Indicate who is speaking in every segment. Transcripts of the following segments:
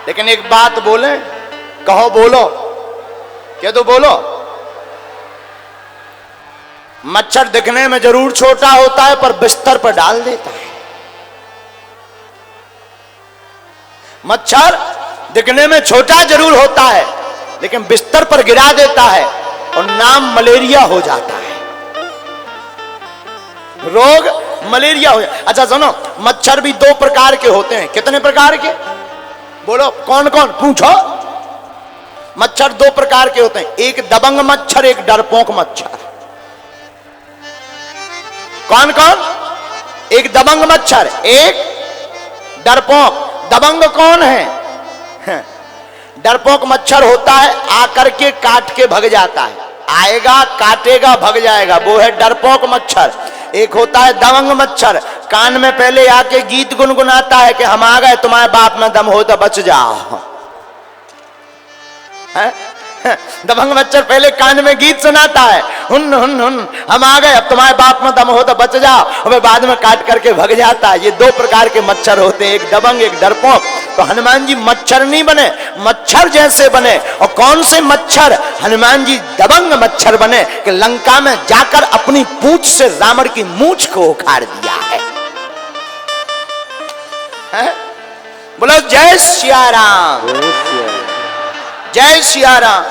Speaker 1: लेकिन एक बात बोले, कहो बोलो, क्या तो बोलो। मच्छर दिखने में जरूर छोटा होता है पर बिस्तर पर डाल देता है। मच्छर दिखने में छोटा जरूर होता है लेकिन बिस्तर पर गिरा देता है और नाम मलेरिया हो जाता है, रोग मलेरिया हो जाता। अच्छा सुनो, मच्छर भी दो प्रकार के होते हैं। कितने प्रकार के बोलो, कौन कौन पूछो। मच्छर दो प्रकार के होते हैं, एक दबंग मच्छर, एक डरपोक मच्छर। कौन कौन? एक दबंग मच्छर, एक डरपोक। दबंग कौन है? डरपोक मच्छर होता है आकर के काट के भग जाता है, आएगा काटेगा भग जाएगा, वो है डरपोक मच्छर। एक होता है दबंग मच्छर, कान में पहले आके गीत गुनगुनाता है कि हम आ गए, तुम्हारे बाप में दम हो तो बच जाओ। दबंग मच्छर पहले कान में गीत सुनाता है, हुन हुन हुन हम आ गए, अब तुम्हारे बाप में दम हो तो बच जाओ, और बाद में काट करके भग जाता है। ये दो प्रकार के मच्छर होते हैं, एक दबंग एक डरपोक। तो हनुमान जी मच्छर नहीं बने, मच्छर जैसे बने। और कौन से मच्छर? हनुमान जी दबंग मच्छर बने कि लंका में जाकर अपनी पूंछ से रावण की मूंछ को उखाड़ दिया है। बोलो जय सिया राम, जय सिया राम।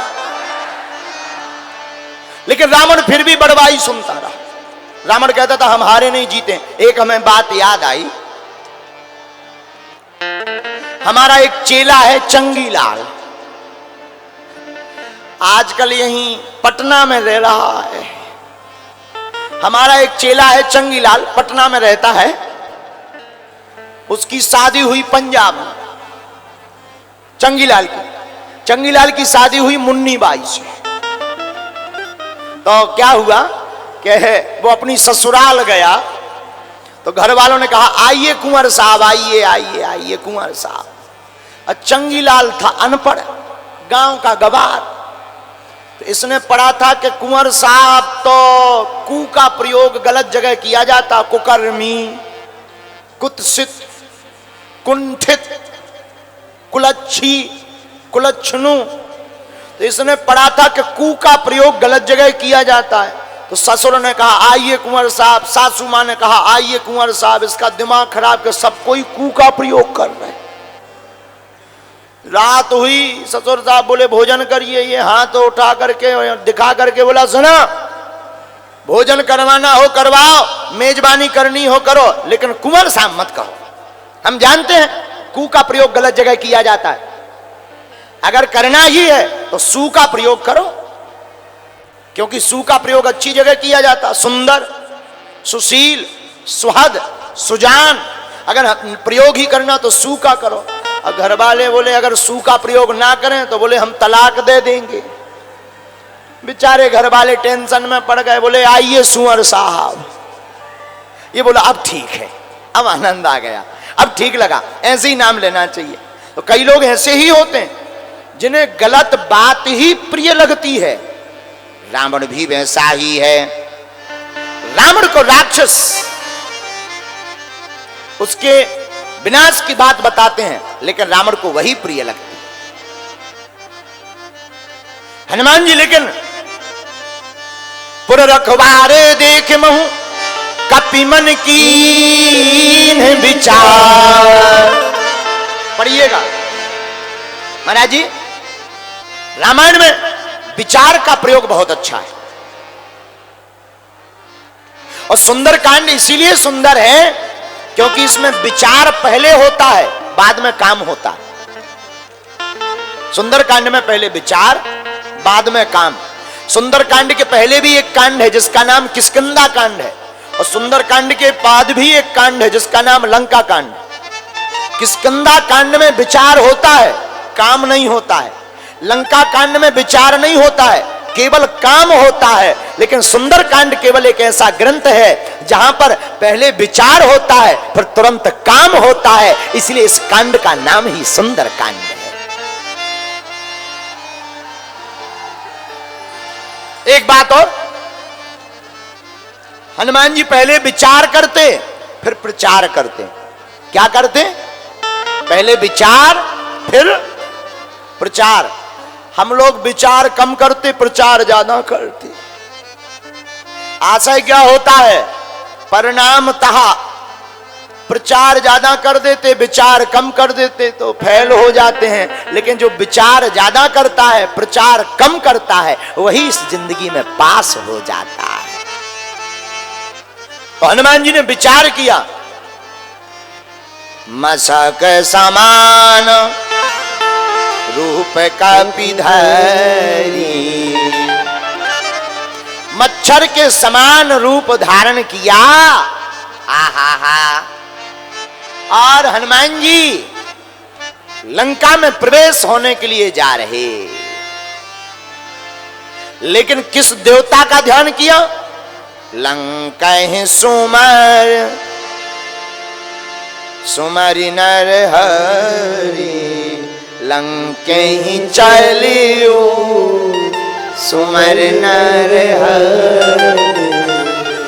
Speaker 1: लेकिन रावण फिर भी बड़वाई सुनता रहा। रावण कहता था हम हारे नहीं जीते। एक हमें बात याद आई, हमारा एक चेला है चंगीलाल, आजकल यहीं पटना में रह रहा है। हमारा एक चेला है चंगीलाल, पटना में रहता है। उसकी शादी हुई पंजाब में, चंगीलाल की शादी हुई मुन्नी बाई से। तो क्या हुआ कि वो अपनी ससुराल गया तो घर वालों ने कहा आइए कुंवर साहब, आइए आइए आइए कुंवर साहब। और चंगीलाल था अनपढ़, गांव का गवार। तो इसने पढ़ा था कि कुंवर साहब तो कु का प्रयोग गलत जगह किया जाता, कुकर्मी, कुत्सित, कुंठित, कुलच्छी, कुलच्छनु। तो इसने पढ़ा था कि कु का प्रयोग गलत जगह किया जाता है। तो ससुर ने कहा आइए कुंवर साहब, सासू मां ने कहा आइए कुंवर साहब, इसका दिमाग खराब के सब कोई कु का प्रयोग कर रहे हैं। रात हुई, ससुर साहब बोले भोजन करिए। ये हाथ उठा करके दिखा करके बोला सुना, भोजन करवाना हो करवाओ, मेजबानी करनी हो करो, लेकिन कुंवर साहब मत कहो। हम जानते हैं कु का प्रयोग गलत जगह किया जाता है, अगर करना ही है तो सु का प्रयोग करो, क्योंकि सु का प्रयोग अच्छी जगह किया जाता, सुंदर, सुशील, सुहद, सुजान। अगर प्रयोग ही करना तो सु का करो। और घर वाले बोले अगर सु का प्रयोग ना करें तो बोले हम तलाक दे देंगे। बेचारे घर वाले टेंशन में पड़ गए, बोले आइए सुअर साहब। ये बोला अब ठीक है, अब आनंद आ गया, अब ठीक लगा, ऐसे ही नाम लेना चाहिए। तो कई लोग ऐसे ही होते हैं जिन्हें गलत बात ही प्रिय लगती है। रावण भी वैसा ही है। रावण को राक्षस उसके विनाश की बात बताते हैं, लेकिन रावण को वही प्रिय लगती है। हनुमान जी लेकिन पुर रखवारे देख महु कपि मन कीन्ह विचार। पढ़िएगा महाराज जी, रामायण में विचार का प्रयोग बहुत अच्छा है। और सुंदरकांड इसीलिए सुंदर है क्योंकि इसमें विचार पहले होता है, बाद में काम होता है। सुंदरकांड में पहले विचार, बाद में काम। सुंदरकांड के पहले भी एक कांड है जिसका नाम किष्किंधा कांड है, और सुंदरकांड के बाद भी एक कांड है जिसका नाम लंका कांड। किष्किंधा कांड में विचार होता है, काम नहीं होता है। लंका कांड में विचार नहीं होता है, केवल काम होता है। लेकिन सुंदरकांड केवल एक ऐसा ग्रंथ है जहां पर पहले विचार होता है फिर तुरंत काम होता है, इसलिए इस कांड का नाम ही सुंदरकांड है। एक बात और, हनुमान जी पहले विचार करते फिर प्रचार करते। क्या करते? पहले विचार फिर प्रचार। हम लोग विचार कम करते, प्रचार ज्यादा करते। आशय क्या होता है? परिणामतः प्रचार ज्यादा कर देते, विचार कम कर देते तो फेल हो जाते हैं। लेकिन जो विचार ज्यादा करता है, प्रचार कम करता है, वही इस जिंदगी में पास हो जाता है। तो हनुमान जी ने विचार किया, मशक समान रूप कपि धरी, मच्छर के समान रूप धारण किया। आहा, और हनुमान जी लंका में प्रवेश होने के लिए जा रहे। लेकिन किस देवता का ध्यान किया? लंका सुमर सुमरि नर हरि, लंके ही चलियो सुमर नर हरि।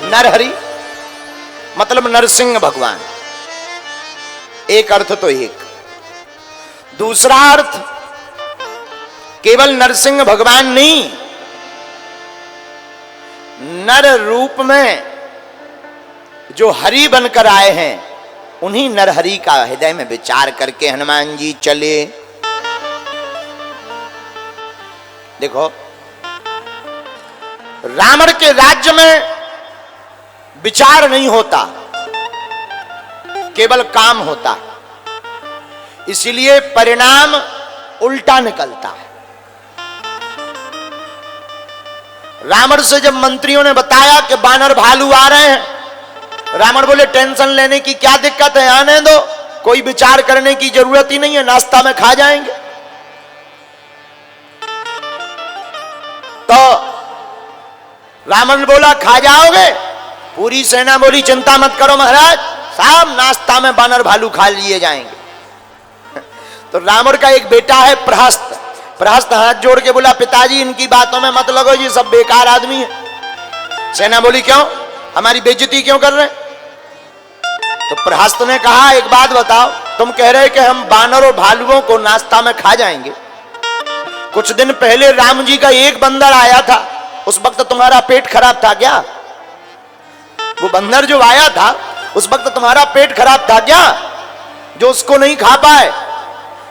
Speaker 1: नरहरि मतलब नरसिंह भगवान, एक अर्थ तो एक। दूसरा अर्थ, केवल नरसिंह भगवान नहीं, नर रूप में जो हरि बनकर आए हैं, उन्हीं नरहरि का हृदय में विचार करके हनुमान जी चले। देखो, रावण के राज्य में विचार नहीं होता, केवल काम होता, इसीलिए परिणाम उल्टा निकलता है। रावण से जब मंत्रियों ने बताया कि बानर भालू आ रहे हैं, रावण बोले टेंशन लेने की क्या दिक्कत है, आने दो, कोई विचार करने की जरूरत ही नहीं है, नाश्ता में खा जाएंगे। तो रावण बोला खा जाओगे? पूरी सेना बोली चिंता मत करो महाराज, सब नाश्ता में बानर भालू खा लिए जाएंगे। तो रावण का एक बेटा है प्रहस्त। प्रहस्त हाथ जोड़ के बोला पिताजी इनकी बातों में मत लगो, ये सब बेकार आदमी है। सेना बोली क्यों, हमारी बेइज्जती क्यों कर रहे हैं? तो प्रहस्त ने कहा एक बात बताओ, तुम कह रहे कि हम बानरों भालुओं को नाश्ता में खा जाएंगे, कुछ दिन पहले राम जी का एक बंदर आया था, उस वक्त तुम्हारा पेट खराब था क्या? वो बंदर जो आया था उस वक्त तुम्हारा पेट खराब था क्या, जो उसको नहीं खा पाए?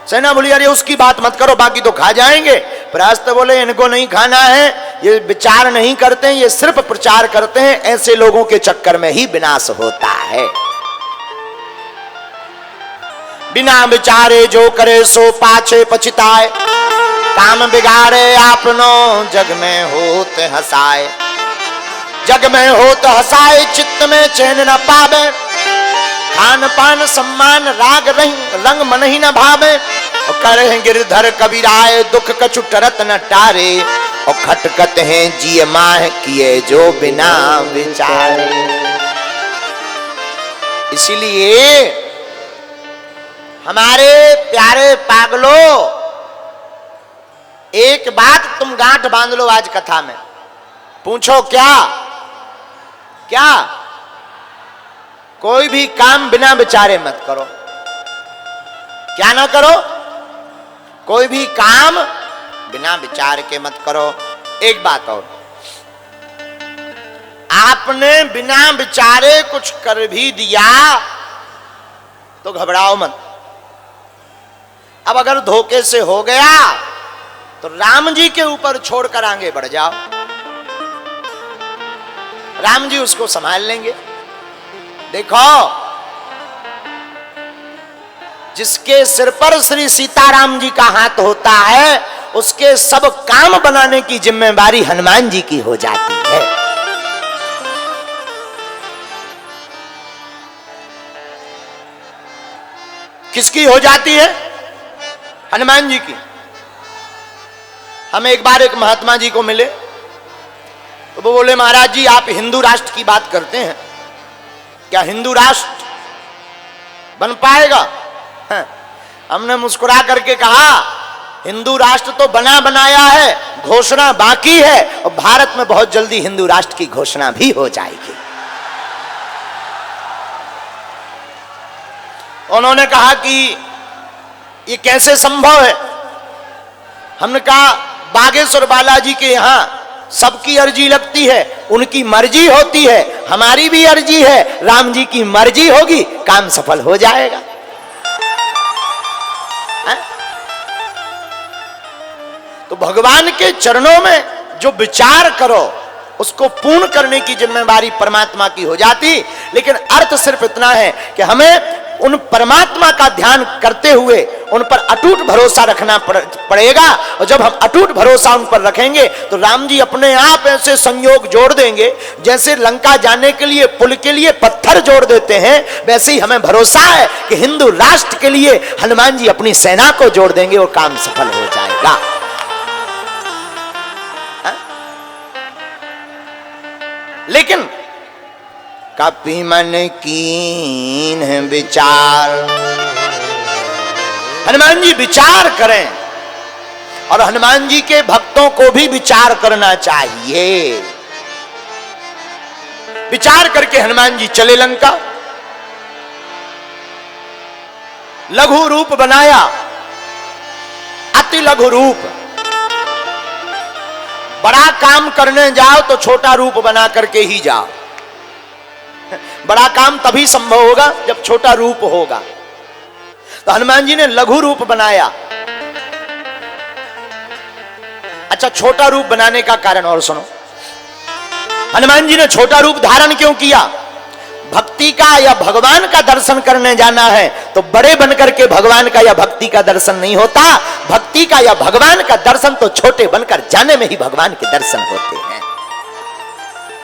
Speaker 1: सेना बोली अरे उसकी बात मत करो, बाकी तो खा जाएंगे। प्रहस्त बोले इनको नहीं खाना है, ये विचार नहीं करते हैं, ये सिर्फ प्रचार करते हैं, ऐसे लोगों के चक्कर में ही विनाश होता है। बिना विचारे जो करे सो पाछे पछताए, काम बिगाड़े आपनो जग में होत हंसाए। जग में होत हंसाए चित्त में चैन न पावे, खान पान सम्मान राग रंग मन ही न भावे। और करे गिरधर कबीराए दुख कछु टरत न टारे, और खटकत हैं जिय माह किए जो बिना विचारे। इसीलिए हमारे प्यारे पागलों, एक बात तुम गांठ बांध लो आज कथा में, पूछो क्या क्या? कोई भी काम बिना विचारे मत करो। क्या ना करो? कोई भी काम बिना विचार के मत करो। एक बात और, आपने बिना विचारे कुछ कर भी दिया तो घबराओ मत। अब अगर धोखे से हो गया तो राम जी के ऊपर छोड़कर आगे बढ़ जाओ, राम जी उसको संभाल लेंगे। देखो, जिसके सिर पर श्री सीताराम जी का हाथ होता है, उसके सब काम बनाने की जिम्मेदारी हनुमान जी की हो जाती है। किसकी हो जाती है? हनुमान जी की। हम एक बार एक महात्मा जी को मिले तो वो बोले महाराज जी आप हिंदू राष्ट्र की बात करते हैं, क्या हिंदू राष्ट्र बन पाएगा? हमने मुस्कुरा करके कहा हिंदू राष्ट्र तो बना बनाया है, घोषणा बाकी है, और भारत में बहुत जल्दी हिंदू राष्ट्र की घोषणा भी हो जाएगी। उन्होंने कहा कि ये कैसे संभव है? हमने कहा बागेश्वर बालाजी के यहां सबकी अर्जी लगती है, उनकी मर्जी होती है, हमारी भी अर्जी है, राम जी की मर्जी होगी, काम सफल हो जाएगा। है? तो भगवान के चरणों में जो विचार करो उसको पूर्ण करने की जिम्मेदारी परमात्मा की हो जाती। लेकिन अर्थ सिर्फ इतना है कि हमें उन परमात्मा का ध्यान करते हुए उन पर अटूट भरोसा रखना पड़ेगा। और जब हम अटूट भरोसा उन पर रखेंगे तो राम जी अपने आप ऐसे संयोग जोड़ देंगे, जैसे लंका जाने के लिए पुल के लिए पत्थर जोड़ देते हैं, वैसे ही हमें भरोसा है कि हिंदू राष्ट्र के लिए हनुमान जी अपनी सेना को जोड़ देंगे और काम सफल हो जाएगा। लेकिन कपि मन कीन विचार, हनुमान जी विचार करें और हनुमान जी के भक्तों को भी विचार करना चाहिए। विचार करके हनुमान जी चले लंका, लघु रूप बनाया, अति लघु रूप। बड़ा काम करने जाओ तो छोटा रूप बना करके ही जाओ। बड़ा काम तभी संभव होगा जब छोटा रूप होगा। तो हनुमान जी ने लघु रूप बनाया। अच्छा, छोटा रूप बनाने का कारण और सुनो। हनुमान जी ने छोटा रूप धारण क्यों किया? भक्ति का या भगवान का दर्शन करने जाना है तो बड़े बनकर के भगवान का या भक्ति का दर्शन नहीं होता। भक्ति का या भगवान का दर्शन तो छोटे बनकर जाने में ही भगवान के दर्शन होते हैं।